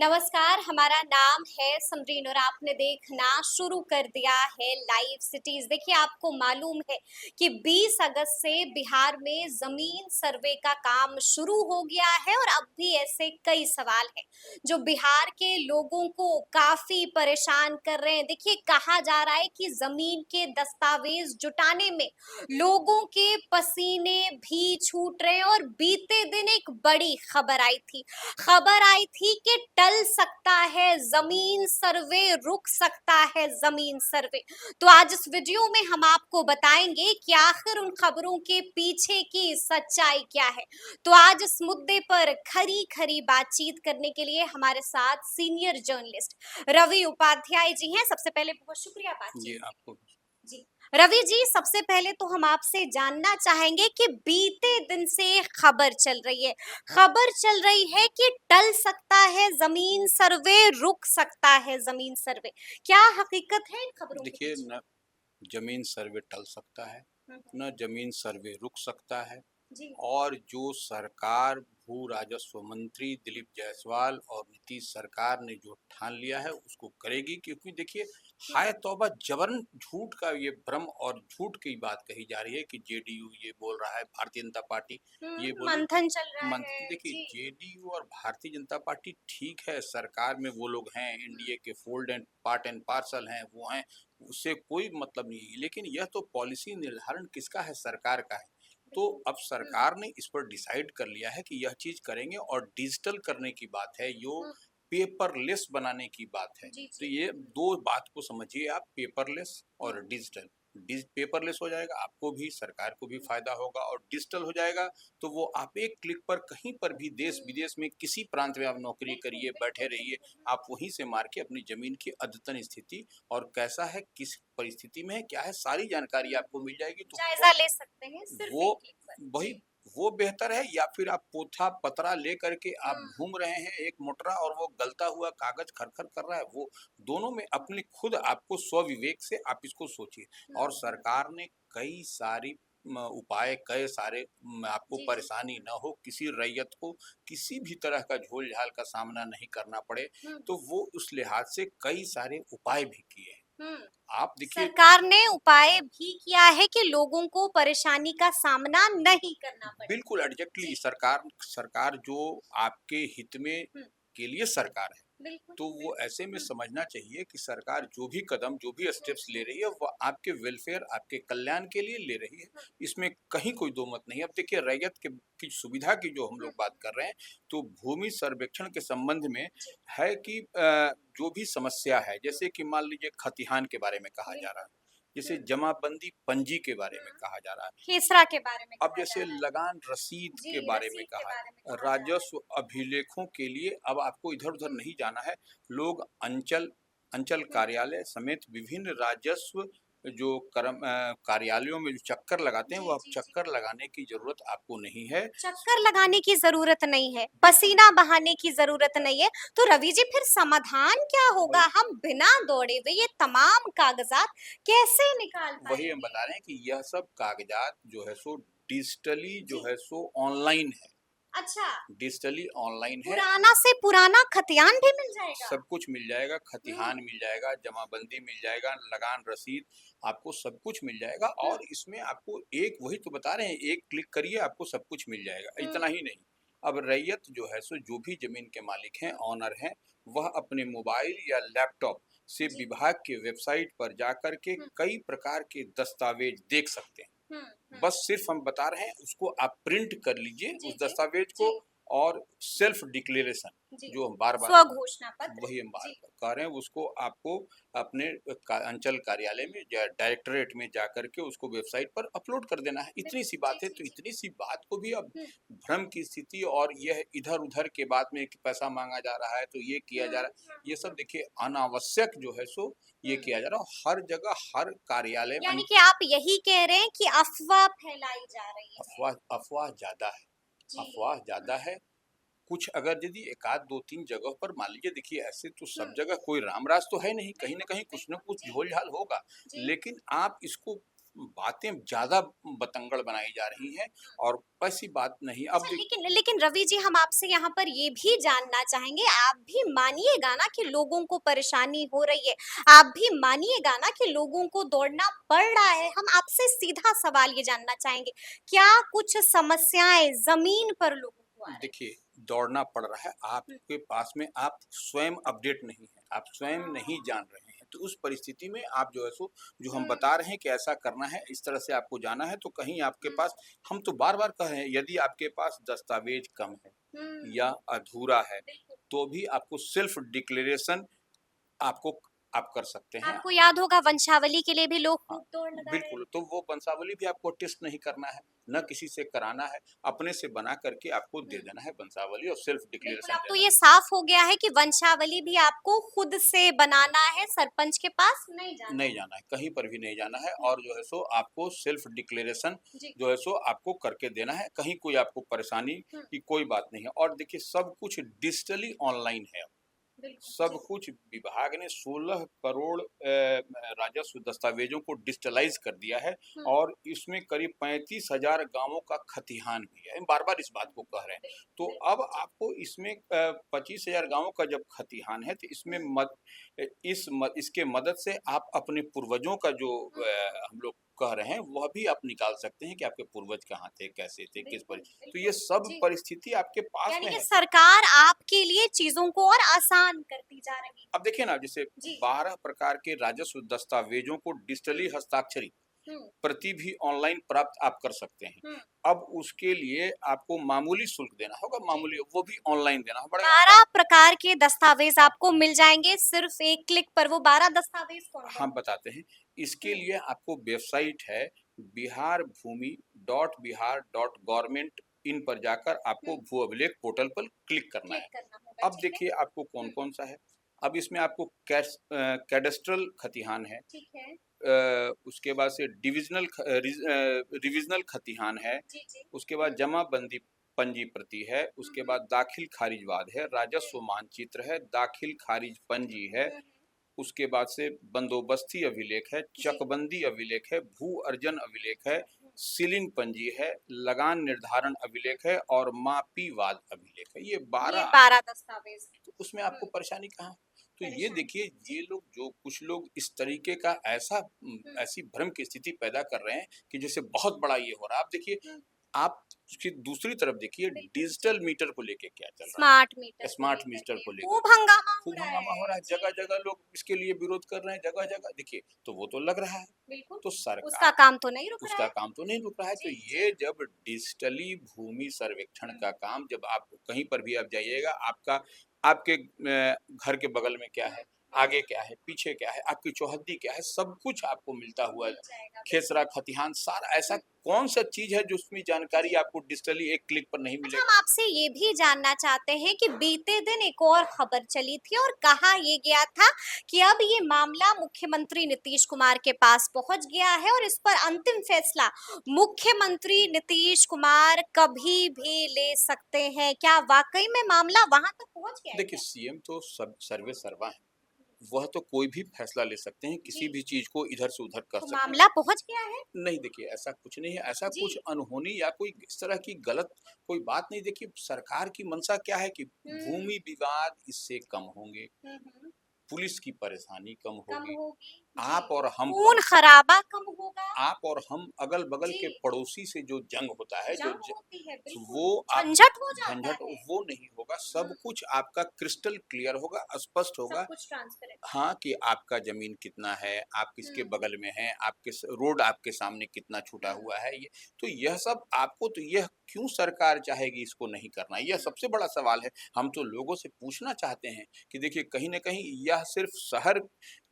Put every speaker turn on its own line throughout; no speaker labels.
नमस्कार, हमारा नाम है समरीन और आपने देखना शुरू कर दिया है लाइव सिटीज। देखिए, आपको मालूम है कि 20 अगस्त से बिहार में जमीन सर्वे का काम शुरू हो गया है और अब भी ऐसे कई सवाल हैं जो बिहार के लोगों को काफी परेशान कर रहे हैं। देखिए, कहा जा रहा है कि जमीन के दस्तावेज जुटाने में लोगों के पसीने भी छूट रहे हैं और बीते दिन एक बड़ी खबर आई थी कि टल सकता है जमीन सर्वे, रुक सकता है जमीन सर्वे। तो आज इस वीडियो में हम आपको बताएंगे कि आखिर उन खबरों के पीछे की सच्चाई क्या है। तो आज इस मुद्दे पर खरी खरी बातचीत करने के लिए हमारे साथ सीनियर जर्नलिस्ट रवि उपाध्याय जी हैं। सबसे पहले बहुत शुक्रिया बातचीत
जी,
के
आपको
जी। रवि जी, सबसे पहले तो हम आपसे जानना चाहेंगे कि बीते दिन से खबर चल रही है कि टल सकता है जमीन सर्वे, रुक सकता है जमीन सर्वे। क्या हकीकत है इन खबरों के
देखिए,
पीछे?
न ज़मीन सर्वे टल सकता है,
हम्म,
न ज़मीन सर्वे रुक सकता है।
जी
और जो सरकार, भू राजस्व मंत्री दिलीप जायसवाल और नीतीश सरकार ने जो ठान लिया है उसको करेगी, क्योंकि देखिए,
हम्म,
हाय तौबा, जबरन झूठ का ये भ्रम और झूठ की बात कही जा रही है कि जेडीयू ये बोल रहा है, भारतीय जनता पार्टी ये बोल रही है।
मंथन चल रहा
मंत्री
है
देखिए,
जी।
जेडीयू और भारतीय जनता पार्टी ठीक है, सरकार में वो लोग हैं, एनडीए के fold and part and parcel हैं, वो हैं, उससे कोई मतलब नहीं है। लेकिन यह तो पॉलिसी निर्धारण किसका है? सरकार का है। तो
बिल्कुल।
अब सरकार ने इस पर डिसाइड कर लिया है कि यह चीज करेंगे, और डिजिटल करने की बात है, यो
हम्म,
पेपरलेस बनाने की बात है।
जी
तो
जी।
ये दो बात को समझिए आप, पेपरलेस
हम्म,
और डिजिटल। पेपरलेस हो जाएगा, आपको भी, सरकार को भी फायदा होगा, और डिजिटल हो जाएगा तो वो आप एक क्लिक पर कहीं पर भी, देश विदेश में किसी प्रांत में आप नौकरी
बिल्कुल
करिए, बैठे
बिल्कुल
रहिए,
बिल्कुल।
आप वहीं से मार के अपनी जमीन की अद्यतन स्थिति और कैसा है, किस परिस्थिति में है, क्या है, सारी जानकारी आपको मिल जाएगी। तो
जायजा ले सकते हैं सिर्फ
वो
एक क्लिक पर
वही
जी।
वो बेहतर है, या फिर आप पोथा पतरा लेकर के आप
हम्म,
घूम रहे हैं एक मोटरा, और वो गलता हुआ कागज खरखर कर रहा है। वो दोनों में अपनी खुद आपको स्वविवेक से आप इसको सोचिए। और सरकार ने कई सारी उपाय, कई सारे आपको
जी जी।
परेशानी ना हो, किसी रैयत को किसी भी तरह का झोल झाल का सामना नहीं करना पड़े,
हम्म,
तो वो उस लिहाज से कई सारे उपाय भी किए हैं।
हम्म।
आप देखिए,
सरकार ने उपाय भी किया है कि लोगों को परेशानी का सामना नहीं करना पड़े।
बिल्कुल एग्जैक्टली,
जी।
सरकार सरकार जो आपके हित में
हुँ,
के लिए सरकार है,
बिल्कुल,
तो वो
बिल्कुल।
ऐसे में
हुँ,
समझना चाहिए कि सरकार जो भी कदम, जो भी
हुँ,
स्टेप्स ले रही है, वो आपके वेलफेयर, आपके कल्याण के लिए ले रही है।
हुँ,
इसमें कहीं कोई दो मत नहीं है। अब देखिए, रैयत के की सुविधा की जो हम
हुँ,
लोग बात कर रहे हैं, तो भूमि सर्वेक्षण के संबंध में
जी,
है कि जो भी समस्या है, जैसे कि मान लीजिए खतिहान के बारे में कहा जा रहा
बिल्कुल।
है, जैसे
हुँ,
जमाबंदी पंजी के बारे में
हुँ।
कहा जा रहा है।
खेसरा के बारे में
अब
कहा जा
जैसे
रहा है।
लगान रसीद के
जी,
बारे में
रसीद के
कहा,
बारे में कहा जा रहा है।
राजस्व अभिलेखों के लिए अब आपको इधर-उधर
हुँ,
नहीं जाना है। लोग अंचल अंचल
हुँ,
कार्यालय समेत विभिन्न राजस्व जो कार्यालयों में जो चक्कर लगाते हैं, वो
जी,
अब
जी, जी।
चक्कर लगाने की ज़रूरत आपको नहीं है।
चक्कर लगाने की ज़रूरत नहीं है,
बिल्कुल,
पसीना बहाने की ज़रूरत नहीं है। तो रवि जी, फिर समाधान क्या होगा?
वही
हम बिना दौड़े हुए ये तमाम कागज़ात कैसे निकाल
वही हम
पाएँगे?
बता रहे हैं कि यह सब कागज़ात जो है सो डिजिटली जो
जी,
है सो ऑनलाइन है,
अच्छा।
डिजिटली ऑनलाइन है।
पुराना से पुराना खतियान भी मिल जाएगा?
सब कुछ मिल जाएगा,
हुँ,
खतिहान मिल जाएगा, जमाबंदी मिल जाएगा, लगान रसीद, आपको सब कुछ मिल जाएगा।
हुँ,
और इसमें आपको एक, वही तो बता रहे हैं, एक क्लिक करिए आपको सब कुछ मिल जाएगा।
हुँ,
इतना ही नहीं, अब रैयत जो है सो, जो भी ज़मीन के मालिक हैं,
हुँ,
ऑनर हैं, वह अपने मोबाइल या लैपटॉप से
जी।
विभाग के वेबसाइट पर जाकर के
हुँ,
कई प्रकार के दस्तावेज देख सकते हैं।
हुँ, हुँ।
बस सिर्फ हम बता रहे हैं, उसको आप प्रिंट कर लीजिए
जी,
उस
जी।
दस्तावेज
जी,
को। और सेल्फ डिक्लेरेशन,
जी।
जो हम बार बार
स्वघोषणा पत्र।
वही हम बार
जी।
बार कह रहे हैं, उसको आपको अपने अंचल कार्यालय में या डायरेक्टरेट में जाकर के उसको वेबसाइट पर अपलोड कर देना है। इतनी सी
बिल्कुल। जी,
बात है।
जी,
तो
जी।
इतनी सी बात को भी अब
हुँ,
भ्रम की स्थिति, और यह इधर उधर के बाद में कि पैसा मांगा जा रहा है तो ये किया
हुँ,
जा रहा है,
हुँ,
ये सब
हुँ,
देखिए अनावश्यक जो है सो ये
हुँ।
किया जा रहा है। हर जगह, हर कार्यालय में
यानी कि आप यही कह रहे हैं कि अफ़वाह फैलाई जा रही है।
अफवाह अफवाह ज्यादा है।
जी।
अफवाह
हुँ,
ज्यादा है। कुछ अगर यदि एकाध 2-3 जगह पर मान लीजिए, देखिए ऐसे तो
हुँ।
सब जगह कोई राम-राज तो है नहीं, कहीं न
बिल्कुल,
कहीं कुछ न
बिल्कुल।
कुछ
जी,
झोल-झाल होगा।
जी।
लेकिन आप इसको बातें ज़्यादा बतंगड़ बनाई जा रही हैं और वैसी बात नहीं। अब
अच्छा,
देख
लेकिन लेकिन रवि जी, हम आपसे यहाँ पर ये भी जानना चाहेंगे, आप भी मानिएगा ना कि लोगों को परेशानी हो रही है, आप भी मानिएगा ना कि लोगों को दौड़ना पड़ रहा है। हम आपसे सीधा सवाल ये जानना चाहेंगे, क्या कुछ समस्याएं जमीन पर लोगों को आ रही
देखिए, दौड़ना पड़ रहा है,
हैं?
आपके पास में आप स्वयं अपडेट नहीं हैं, आप स्वयं नहीं
हाँ।
जान रहे हैं, तो उस परिस्थिति में आप जो है सो जो हम
हम्म,
बता रहे हैं कि ऐसा करना है, इस तरह से आपको जाना है, तो कहीं आपके
हम्म,
पास हम तो बार-बार कह रहे हैं, यदि आपके पास दस्तावेज कम है या
हम्म,
अधूरा है,
बिल्कुल।
तो भी आपको सेल्फ डिक्लेरेशन आपको आप कर सकते हैं।
आपको याद होगा वंशावली के लिए भी लोग
हाँ,
खूब दौड़ लगा रहे
बिल्कुल,
थे।
तो वो वंशावली भी आपको टेस्ट नहीं करना है, ना किसी से कराना है, अपने से बना करके आपको दे
हम्म,
देना है वंशावली और सेल्फ
बिल्कुल,
डिक्लेरेशन
अब तो
देना
ये
है।
साफ हो गया है कि वंशावली भी आपको खुद से बनाना है, सरपंच के पास नहीं जाना
नहीं
है।
जाना है, कहीं पर भी नहीं जाना है
हुँ,
और जो है सो आपको सेल्फ डिक्लेरेशन
जी।
जो है सो आपको करके देना है, कहीं कोई आपको परेशानी
हुँ,
की कोई बात नहीं है और देखिए सब कुछ डिजिटली ऑनलाइन है।
बिल्कुल,
सब
जी।
कुछ विभाग ने 16 करोड़ राजस्व दस्तावेजों को डिजिटलाइज कर दिया है
हुँ,
और इसमें करीब 35,000 गांवों का खतिहान भी है। हम बार-बार इस बात को कह रहे हैं। तो अब
बिल्कुल, जी।
आपको इसमें 25,000 गांवों का जब खतिहान है तो इसमें
हुँ,
इसके मदद से आप अपने पूर्वजों का जो
हुँ,
हम लोग कह रहे हैं वह भी आप निकाल सकते हैं कि आपके पूर्वज कहाँ थे, कैसे थे, किस
बिल्कुल,
पर। तो ये
बिल्कुल,
सब
जी।
परिस्थिति आपके पास
यानी
में
कि
है।
सरकार आपके लिए चीज़ों को और आसान करती जा रही है।
अब देखिए ना जैसे
जी।
12 प्रकार के राजस्व दस्तावेजों को डिजिटली
हुँ,
हस्ताक्षरित
हुँ,
प्रति भी ऑनलाइन प्राप्त आप कर सकते हैं।
हुँ,
अब उसके लिए आपको मामूली शुल्क देना होगा,
जी।
मामूली वो भी ऑनलाइन देना पड़ेगा।
12 प्रकार के दस्तावेज़
हाँ,
आपको मिल जाएँगे सिर्फ़ एक क्लिक पर, वो 12 दस्तावेज़ कौन-कौन
हम
से?
बताते हैं। इसके
हुँ,
लिए आपको वेबसाइट है Bihar Bhumi dot Bihar dot government in पर जाकर आपको
हुँ,
भू अभिलेख पोर्टल पर क्लिक करना है।
क्लिक करना होगा,
अब
ठीक है।
देखिए आपको
हुँ,
कौन-कौन सा है। अब इसमें आपको कैडेस्ट्रल खतिहान है।
ठीक है।
उसके बाद से रिविज़नल खतिहान है,
जी, जी।
उसके
हुँ,
बाद जमाबंदी पंजी प्रति है,
हुँ,
उसके
हुँ,
बाद दाखिल खारिज वाद है,
हुँ,
राजस्व मानचित्र है, दाखिल खारिज पंजी है,
हुँ, हुँ,
उसके बाद से बंदोबस्ती अभिलेख है,
जी।
चकबंदी अभिलेख है, भू अर्जन अभिलेख है,
हुँ,
सीलिंग पंजी है, लगान निर्धारण अभिलेख है और मापी वाद अभिलेख है। ये
ये
12
12 दस्तावेज़ हैं।
तो उसमें आपको
हुँ,
परेशानी कहाँ है? तो ये
परेशानी
देखिए
है,
ये
जी।
लोग जो कुछ लोग इस तरीके का
हुँ,
ऐसी भ्रम की स्थिति पैदा कर रहे हैं कि जैसे बहुत बड़ा ये हो रहा है। आप देखिए,
हुँ,
आप उसकी दूसरी तरफ देखिए
बिल्कुल, जी।
डिजिटल मीटर को लेके क्या चल रहा
स्मार्ट मीटर
है।
को
स्मार्ट
लेकर
मीटर
के
को लेकर
खूब हंगामा हो
खूब
रहा
हंगामा हो
है।
रहा है,
जी,
जगह-जगह लोग इसके लिए विरोध कर रहे हैं, जगह-जगह देखिए, तो वो तो लग रहा है।
बिल्कुल।
तो
उसका
सरकार
काम तो नहीं रुक रहा
उसका
है।
काम तो नहीं रुक रहा है, तो
जी, जी।
ये जब डिजिटली भूमि सर्वेक्षण
हुँ,
का काम जब आप कहीं पर भी आप जाइएगा, आपके घर के बगल में क्या
हुँ,
है,
हुँ,
आगे क्या है, पीछे क्या है, आपकी चौहद्दी क्या है, सब कुछ आपको मिलता हुआ
मिल जाएगा,
खेसरा,
बिल्कुल।
खतिहान सारा ऐसा
हुँ,
कौन-सा चीज़ है जो उसमें जानकारी
जी।
आपको डिजिटली एक क्लिक पर नहीं
अच्छा, हम
मिलेगा?
आपसे ये भी जानना चाहते हैं कि बीते दिन एक और खबर चली थी और कहा ये गया था कि अब ये मामला मुख्यमंत्री नीतीश कुमार के पास पहुंच गया है और इस पर अंतिम फैसला मुख्यमंत्री नीतीश कुमार कभी भी ले सकते हैं। क्या वाकई में मामला वहां तक पहुंच गया है
देखिए
क्या?
सीएम तो सब सर्वे सर्वा हैं। वह तो कोई भी फैसला ले सकते हैं,
जी।
किसी भी चीज़ को इधर से उधर कर
तो
सकते हैं।
मामला पहुंच गया है?
नहीं देखिए, ऐसा कुछ नहीं है, ऐसा
जी।
कुछ अनहोनी या कोई इस तरह की गलत कोई बात नहीं। देखिए, सरकार की मंशा क्या है कि
हम्म,
भूमि विवाद इससे कम होंगे,
हम्म,
पुलिस की परेशानी कम
कम
होगी,
होगी, जी।
आप और हम
खून खराबा कम होगा।
आप और हम अगल-बगल
जी।
के पड़ोसी से जो जंग होता है, जो
जंग
ज
होती है, बिल्कुल।
वो आप
झंझट हो जाता
झंझट
है।
वो नहीं होगा, सब
हुँ,
कुछ आपका क्रिस्टल क्लियर होगा, स्पष्ट
सब
होगा।
कुछ ट्रांसपेरेंट।
हाँ, कि आपका ज़मीन कितना है, आप किसके
हुँ,
बगल में हैं, आपके रोड आपके सामने कितना छूटा
हुँ,
हुआ है, ये तो यह सब आपको तो यह क्यों सरकार चाहेगी इसको नहीं करना? यह
हुँ,
सबसे बड़ा सवाल है। हम तो लोगों से पूछना चाहते हैं कि देखिए कहीं न कहीं यह सिर्फ़ शहर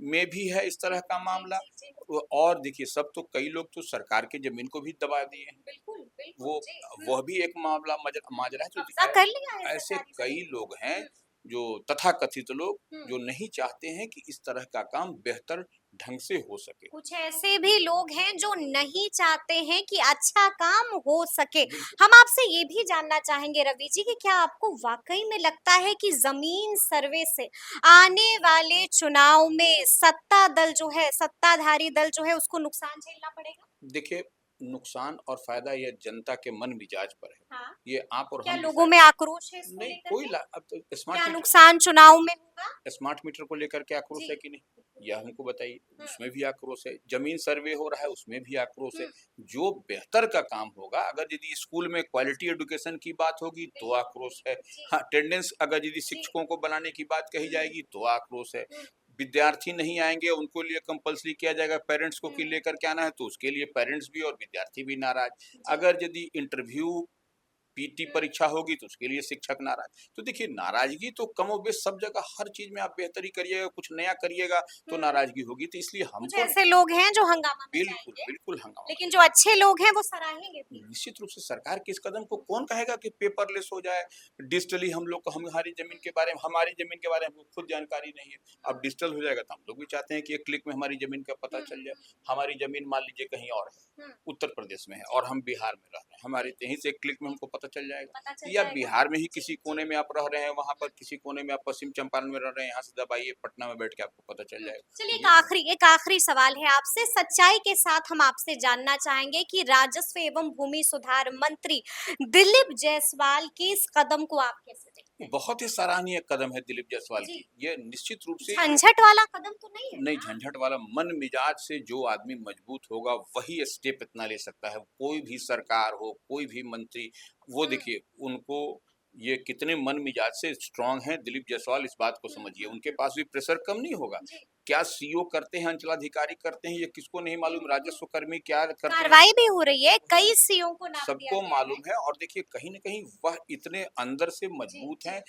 में भी है इस तरह का
जी,
मामला।
जी, जी।
और देखिए सब तो कई लोग तो सरकार की ज़मीन को भी दबा दिए हैं।
बिल्कुल, बिल्कुल,
वो
जी। हुँ,
वह भी एक मामला
हुँ,
माजरा है।
कब्ज़ा
तो
कर लिया है
ऐसे
सरकारी
कई
ज़मीन को।
लोग हैं
हुँ,
जो तथाकथित लोग
हुँ।
जो नहीं चाहते हैं कि इस तरह का काम बेहतर ढंग से हो सके।
कुछ ऐसे भी लोग हैं जो नहीं चाहते हैं कि अच्छा काम हो सके।
बिल्कुल।
हम आपसे ये भी जानना चाहेंगे रवि जी कि क्या आपको वाक़ई में लगता है कि ज़मीन सर्वे से आने वाले चुनाव में सत्ता दल जो है, सत्ताधारी दल जो है उसको नुकसान झेलना पड़ेगा?
देखिए, नुकसान और फायदा ये जनता के मन मिजाज पर है।
हाँ,
ये आप और
क्या
हम
लोगों
डिसाइड।
में आक्रोश है इसको
नहीं,
लेकर
कोई
के?
अब तो
क्या नुकसान चुनाव में होगा?
स्मार्ट मीटर को लेकर के आक्रोश
जी।
है कि नहीं? यह हमको बताइए।
हुँ,
उसमें भी आक्रोश है। जमीन सर्वे हो रहा है, उसमें भी आक्रोश है।
हुँ,
जो बेहतर का काम होगा, अगर यदि स्कूल में क्वालिटी एजुकेशन की बात होगी तो आक्रोश है।
जी,
हाँ, अटेंडेंस अगर यदि
जी,
शिक्षकों को बनाने की बात कही
हुँ,
जाएगी तो आक्रोश है।
हुँ,
विद्यार्थी नहीं आएँगे, उनको लिए कंपल्सरी किया जाएगा पेरेंट्स को कि
हुँ,
लेकर के आना है, तो उसके लिए पेरेंट्स भी और विद्यार्थी भी नाराज़।
जी,
अगर यदि इंटरव्यू पीटी
हुँ,
परीक्षा होगी तो उसके लिए शिक्षक नाराज। तो देखिए, नाराजगी तो कमोबेश सब जगह हर चीज में आप बेहतरी करिएगा, कुछ नया करिएगा तो
हुँ।
नाराजगी होगी। तो इसलिए
कुछ
हमको
ऐसे लोग हैं जो हंगामा
बिल्कुल
मचाएँगे,
बिल्कुल हंगामा
लेकिन जो
मचेगा।
अच्छे लोग हैं वो सराहेंगे भी।
निश्चित रूप से सरकार के इस कदम को कौन कहेगा कि पेपरलेस हो जाए, डिजिटली हम लोग को हमारी जमीन के बारे में हमको खुद जानकारी नहीं है। अब डिजिटल हो जाएगा तो हम लोग भी चाहते हैं कि एक क्लिक में हमारी जमीन का पता
हुँ,
चल जाए।
हुँ,
हमारी जमीन मान लीजिए कहीं और है,
हुँ,
उत्तर प्रदेश में है
जी,
और हम बिहार में रह रहे हैं, हमारे
जी,
यहीं से एक क्लिक में हमको पता चल जाएगा।
पता चल
या
जाएगा।
बिहार में ही
जी,
किसी
जी।
कोने में आप रह रहे हैं, वहां पर किसी कोने में आप पश्चिम चंपारण में रह रहे हैं, यहाँ से दबाइए पटना में बैठ के आपको पता चल जाएगा।
चलिए
तो ये
एक आखिरी सवाल है आपसे, सच्चाई के साथ हम आपसे जानना चाहेंगे कि राजस्व एवं भूमि सुधार मंत्री दिलीप जायसवाल के इस कदम को आप कैसे देखते हैं?
बहुत ही सराहनीय कदम है दिलीप जायसवाल
जी,
की। ये निश्चित रूप से ये
झंझट वाला कदम तो नहीं है
नहीं,
ना?
झंझट वाला मन मिजाज से जो आदमी मजबूत होगा वही स्टेप इतना ले सकता है। कोई भी सरकार हो, कोई भी मंत्री, वो
हुँ,
देखिए उनको ये कितने मन मिजाज से स्ट्रांग हैं दिलीप जायसवाल, इस बात को
हुँ,
समझिए।
हुँ,
उनके
हुँ,
पास भी प्रेशर कम नहीं होगा।
जी,
क्या सीईओ करते हैं, अंचलाधिकारी करते हैं, ये किसको नहीं मालूम, राजस्व कर्मी क्या करते हैं।
कार्रवाई भी हो रही है, कई सीओ को नाम दिया
सबको
गया है।
मालूम है और देखिए कहीं न कहीं वह इतने अंदर से
जी,
मजबूत
जी,
हैं।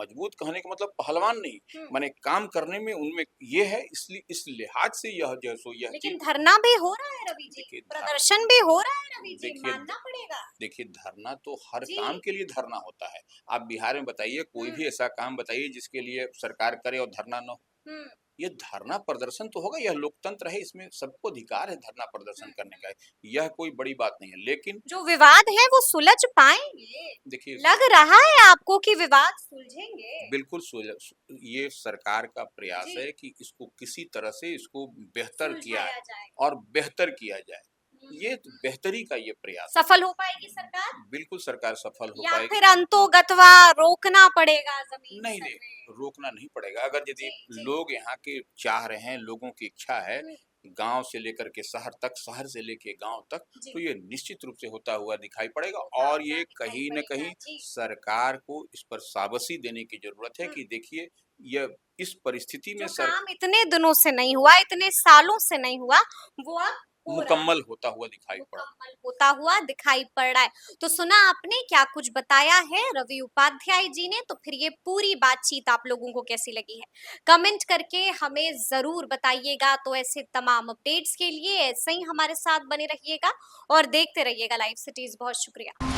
मजबूत कहने का मतलब पहलवान नहीं,
हुँ,
माने काम करने में उनमें ये है, इसलिए इस लिहाज से यह जो है सो यह
लेकिन
चीज़
धरना भी हो रहा है रवि जी,
देखिए ध
प्रदर्शन भी हो रहा है रवि जी,
देखिए द
मानना पड़ेगा।
देखिए धरना तो हर
जी,
काम के लिए धरना होता है। आप बिहार में बताइए, कोई
हुँ,
भी ऐसा काम बताइए जिसके लिए सरकार करे और धरना ना हो।
हुँ,
ये धरना प्रदर्शन तो होगा, यह लोकतंत्र है, इसमें सबको अधिकार है धरना
हुँ,
प्रदर्शन करने
हुँ।
का। यह कोई बड़ी बात नहीं है। लेकिन
जो विवाद है वो सुलझ पाएँगे।
देखिए
लग रहा है आपको कि विवाद सुलझेंगे?
बिल्कुल ये सरकार का प्रयास
जी,
है कि इसको किसी तरह से इसको बेहतर किया
सुलझाया
है
जाए।
और बेहतर किया जाए।
हुँ,
ये तो
हुँ।
बेहतरी का ये प्रयास है।
सफल हो पाएगी सरकार?
बिल्कुल सरकार सफल हो
या
पाएगी।
फिर अंतोगत्वा रोकना पड़ेगा ज़मीन
नहीं, नहीं,
सर्वे?
रोकना नहीं पड़ेगा। अगर यदि
जी, जी।
लोग यहाँ के चाह रहे हैं, लोगों की इच्छा है,
हुँ,
गाँव से लेकर के शहर तक, शहर से लेके गाँव तक,
जी,
तो ये निश्चित रूप से होता हुआ दिखाई पड़ेगा
होता
और
हुआ
ये
दिखाई
कहीं न
पड़ेगा।
कहीं
जी।
सरकार को इस पर शाबाशी देने की ज़रूरत है
हुँ,
कि देखिए, यह इस परिस्थिति में
जो
सर
काम इतने दिनों से नहीं हुआ, इतने सालों से नहीं हुआ, वो अब हो रहा है।
मुकम्मल होता हुआ दिखाई पड़ा।
मुकम्मल होता हुआ दिखाई पड़ रहा है। तो सुना आपने क्या कुछ बताया है रवि उपाध्याय जी ने, तो फिर ये पूरी बातचीत आप लोगों को कैसी लगी है? कमेंट करके हमें ज़रूर बताइएगा। तो ऐसे तमाम अपडेट्स के लिए ऐसे ही हमारे साथ बने रहिएगा और देखते रहिएगा लाइव सिटीज़। बहुत शुक्रिया।